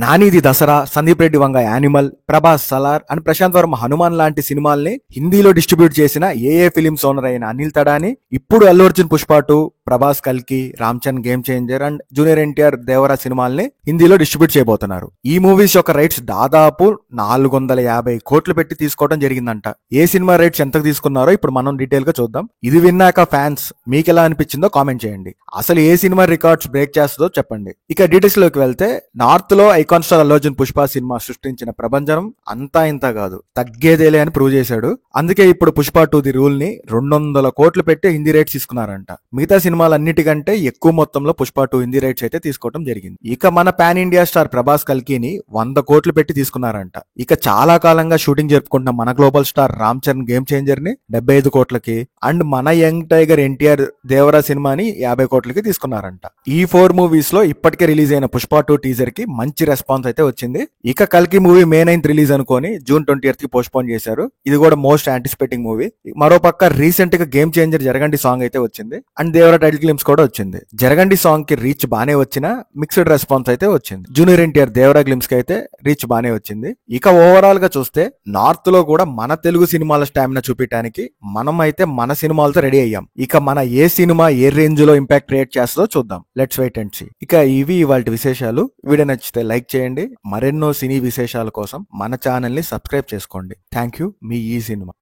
నానిది Dasara, Sandeep Reddy Vanga Animal, Prabhas Salaar and Prashanth Varma Hanuman లాంటి సినిమాల్ని హిందీలో డిస్ట్రిబ్యూట్ చేసిన ఏఏ ఫిలిమ్స్ ఓనర్ అయిన అనిల్ తడాని ఇప్పుడు అల్లు అర్జున్ పుష్ప 2, ప్రభాస్ కల్కి, Ram Charan Game Changer and Junior NTR Devara సినిమాల్ని హిందీలో డిస్ట్రిబ్యూట్ చేయబోతున్నారు. ఈ మూవీస్ యొక్క రైట్స్ దాదాపు 450 కోట్లు పెట్టి తీసుకోవడం జరిగిందంట. ఏ సినిమా రైట్స్ ఎంతకు తీసుకున్నారో ఇప్పుడు మనం డీటెయిల్ గా చూద్దాం. ఇది విన్నాక ఫ్యాన్స్ మీకు ఎలా అనిపించిందో కామెంట్ చేయండి. అసలు ఏ సినిమా రికార్డ్స్ బ్రేక్ చేస్తుందో చెప్పండి. ఇక డీటెయిల్స్ లోకి వెళ్తే, నార్త్ లో icon star Allu Arjun Pushpa cinema సృష్టించిన ప్రభంజనం అంతా ఇంత కాదు, తగ్గేదేలే అని ప్రూవ్ చేశాడు. అందుకే ఇప్పుడు పుష్ప 2 ది రూల్ ని 200 కోట్లు పెట్టి హిందీ రైట్స్ తీసుకున్నారంట. మిగతా సినిమాలన్నిటికంటే ఎక్కువ మొత్తంలో పుష్ప 2 హిందీ రైట్స్ అయితే తీసుకోవడం జరిగింది. ఇక మన పాన్ ఇండియా స్టార్ ప్రభాస్ కల్కిని 100 కోట్లు పెట్టి తీసుకున్నారంట. ఇక చాలా కాలంగా షూటింగ్ జరుపుకుంటున్న మన global star Ram Charan Game changer ని 75 కోట్లకి అండ్ మన యంగ్ టైగర్ ఎన్టీఆర్ దేవరా సినిమాని 50 కోట్లకి తీసుకున్నారంట. ఈ 4 మూవీస్ లో ఇప్పటికే రిలీజ్ అయిన పుష్ప 2 టీజర్ కి మంచి రెస్పాన్స్ అయితే వచ్చింది. ఇక కల్కి మూవీ May 9th రిలీజ్ అనుకొని June 20th కి పోస్ట్ పోన్ చేశారు. ఇది కూడా మోస్ట్ యాంటిసిపేటింగ్ మూవీ. మరోపక్క రీసెంట్ గా గేమ్ చేంజర్ జరగండి సాంగ్ అయితే వచ్చింది అండ్ దేవరా టైటిల్ గ్లిమ్స్ కూడా వచ్చింది. జరగండి సాంగ్ కి రీచ్ బానే వచ్చినా మిక్స్డ్ రెస్పాన్స్ అయితే వచ్చింది. జూనియర్ ఎన్టీఆర్ దేవరా గ్లిమ్స్ కి అయితే రీచ్ బానే వచ్చింది. ఇక ఓవరాల్ గా చూస్తే నార్త్ లో కూడా మన తెలుగు సినిమాల స్టామినా చూపించడానికి మనం అయితే మన సినిమాలతో రెడీ అయ్యాం. ఇక మన ఏ సినిమా ఏ రేంజ్ లో ఇంపాక్ట్ క్రియేట్ చేస్తుందో చూద్దాం. Let's wait and see. ఇక ఇవి ఇవాల్టి విశేషాలు. వీడియో నచ్చితే లైక్ చేయండి. మరెన్నో సినీ విశేషాల కోసం మన ఛానల్ ని సబ్స్క్రైబ్ చేసుకోండి. Thank you. మీ ఈ సినిమా.